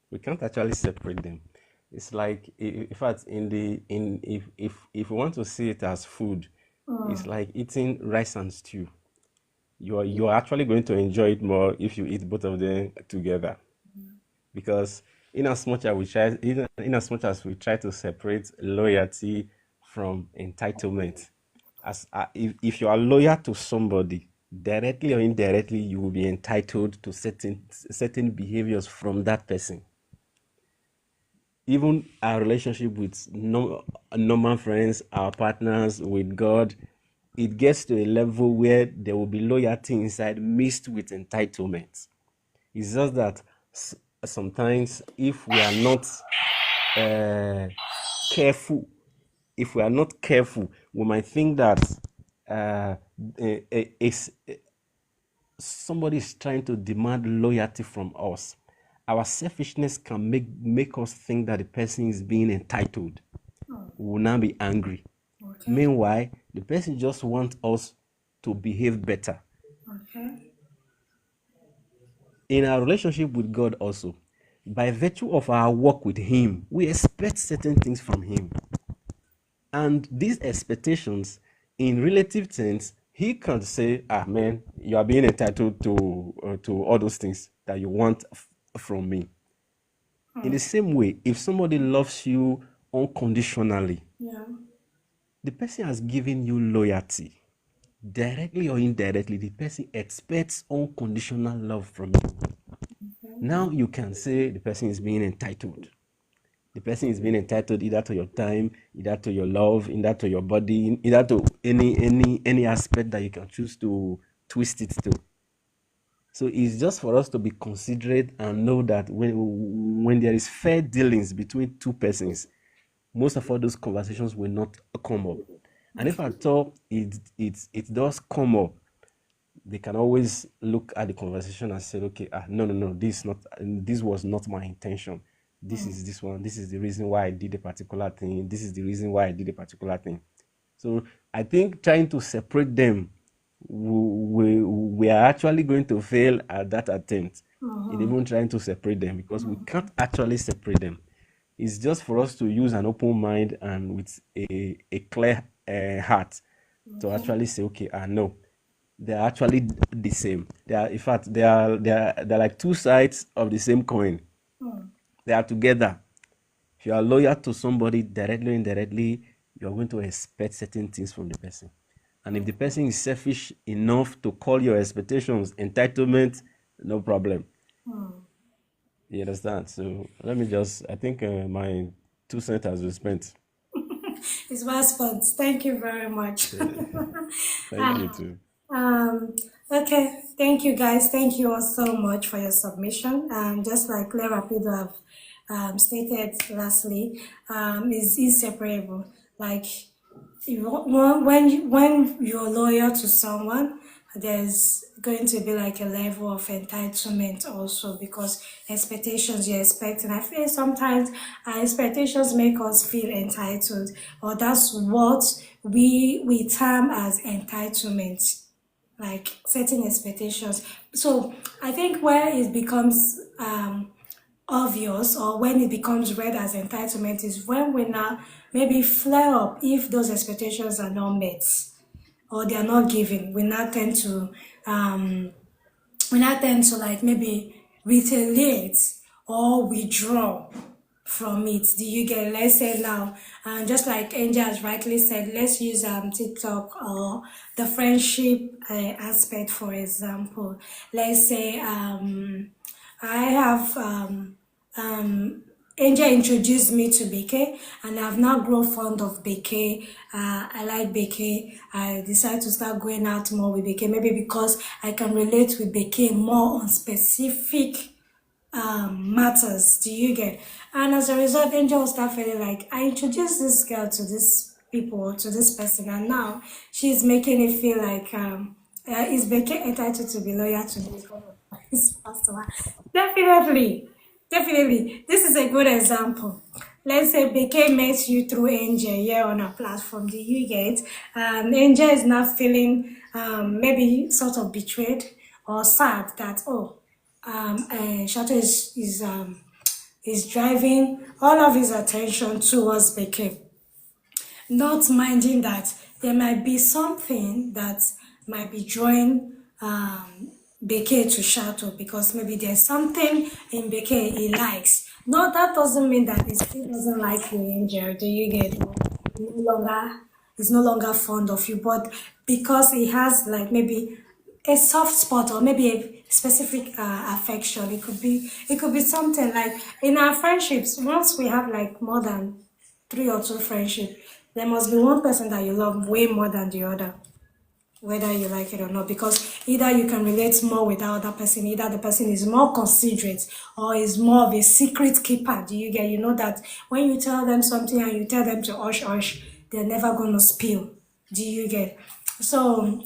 We can't actually separate them. It's like, in fact, if we want to see it as food, it's like eating rice and stew. You're actually going to enjoy it more if you eat both of them together, because in as much as we try to separate loyalty from entitlement, if you are loyal to somebody, directly or indirectly, you will be entitled to certain behaviors from that person. Even our relationship with normal friends, our partners, with God, it gets to a level where there will be loyalty inside mixed with entitlement. It's just that sometimes, if we are not careful, we might think that uh, somebody is trying to demand loyalty from us. Our selfishness can make us think that the person is being entitled. We will now be angry. Okay. Meanwhile, the person just wants us to behave better. Okay. In our relationship with God also, by virtue of our work with Him, we expect certain things from Him. And these expectations, in relative terms, He can say, man, you are being entitled to all those things that you want from me. In the same way, if somebody loves you unconditionally, Yeah. the person has given you loyalty. Directly or indirectly, the person expects unconditional love from you. Okay. Now you can say the person is being entitled. The person is being entitled either to your time, either to your love, either to your body, either to any aspect that you can choose to twist it to. So it's just for us to be considerate and know that when there is fair dealings between two persons, most of all those conversations will not come up. And if at all it does come up, they can always look at the conversation and say, okay, no, this was not my intention. This is this one. This is the reason why I did a particular thing. This is the reason why I did a particular thing. So I think trying to separate them, we are actually going to fail at that attempt. in even trying to separate them, because we can't actually separate them. It's just for us to use an open mind and with a clear heart to actually say, okay, no, they're actually the same. They are, in fact, they're like two sides of the same coin. They are together. If you are loyal to somebody directly or indirectly, you are going to expect certain things from the person. And if the person is selfish enough to call your expectations entitlement, no problem. You understand? So let me just, I think my 2 cents has been spent. It's well spent. Thank you very much. Thank you too. Okay, thank you guys. Thank you all so much for your submission. Just like Clara Pedro have stated lastly, is inseparable. Like when you're loyal to someone, there's going to be like a level of entitlement also, because expectations you expect, and I feel sometimes our expectations make us feel entitled, or that's what we term as entitlement, like setting expectations. So I think where it becomes obvious, or when it becomes read as entitlement, is when we now maybe flare up if those expectations are not met or they are not given. We now tend to like maybe retaliate or withdraw from it. Do you get? Let's say now, just like Angel has rightly said, let's use TikTok or the friendship aspect for example. Let's say I have Angel introduced me to Beke, and I've now grown fond of Beke. I like Beke. I decided to start going out more with Beke, maybe because I can relate with Beke more on specific matters. Do you get? And as a result, Angel will start feeling like I introduced this girl to this people, to this person, and now she's making it feel like is Becky entitled to be loyal to me? This customer. Definitely, definitely. This is a good example. Let's say Becky met you through Angel here on a platform. Do you get? Angel is not feeling maybe sort of betrayed or sad that Shato is driving all of his attention towards Becky, not minding that there might be something that might be drawing Becky to Shato, because maybe there's something in Becky he likes. No, that doesn't mean that he still doesn't like you, Angel. Do you get? No longer, he's no longer fond of you, but because he has like maybe a soft spot or maybe a specific affection. It could be something like in our friendships. Once we have like more than 3 or 2 friendship, there must be one person that you love way more than the other, whether you like it or not, because either you can relate more with that other person, either the person is more considerate or is more of a secret keeper. Do you get? You know that when you tell them something and you tell them to hush hush, they're never gonna spill. Do you get? So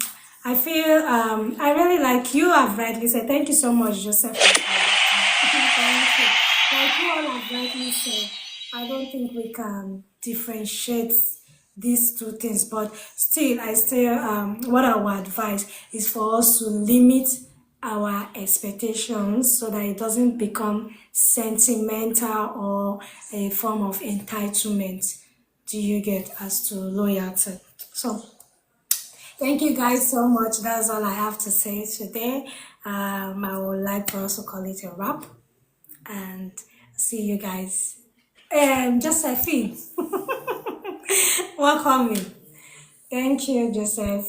I feel I really like you have rightly said. Thank you so much, Joseph. Thank you. Like you all have rightly said, I don't think we can differentiate these two things, but still, what I would advise is for us to limit our expectations so that it doesn't become sentimental or a form of entitlement. Do you get? As to loyalty? So thank you guys so much. That's all I have to say today. I would like to also call it a wrap and see you guys. Josephine, welcome me. Thank you, Joseph.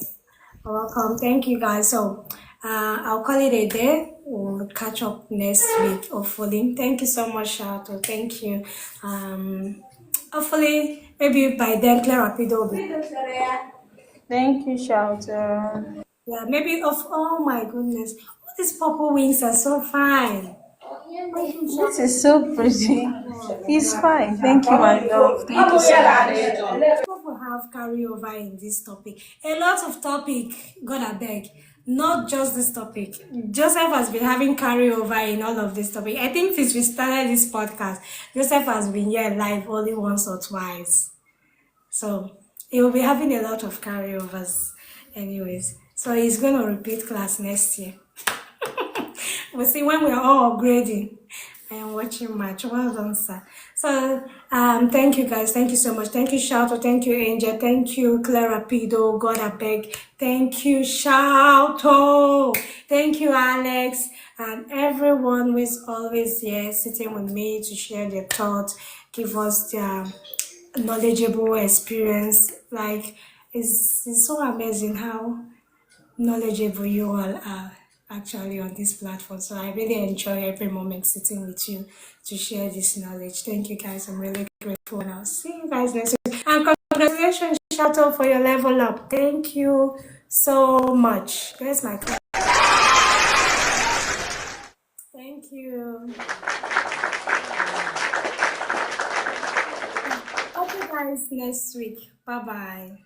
Welcome. Thank you, guys. So, I'll call it a day. We'll catch up next week, hopefully. Thank you so much, Shato. Thank you. Hopefully, maybe by then, Clara Pido will be. Thank you, Shelter. Yeah, maybe oh my goodness. All these purple wings are so fine. This is so pretty. He's fine. Thank you, my love. Thank you so much. People have carryover in this topic. A lot of topic, God I beg. Not just this topic. Joseph has been having carryover in all of this topic. I think since we started this podcast, Joseph has been here live only once or twice. So he will be having a lot of carryovers anyways. So he's going to repeat class next year. We'll see when we're all upgrading. I am watching match. Well done, sir. So, thank you guys. Thank you so much. Thank you, Shouto. Thank you, Angel. Thank you, Clara Pido. God, I beg. Thank you, Shouto. Thank you, Alex. And everyone who is always here sitting with me to share their thoughts, give us their knowledgeable experience. Like, it's so amazing how knowledgeable you all are actually on this platform. So I really enjoy every moment sitting with you to share this knowledge. Thank you guys. I'm really grateful. And I'll see you guys next week. And congratulations, shout out for your level up. Thank you so much. There's my clap. Thank you. Okay guys, next week. Bye bye.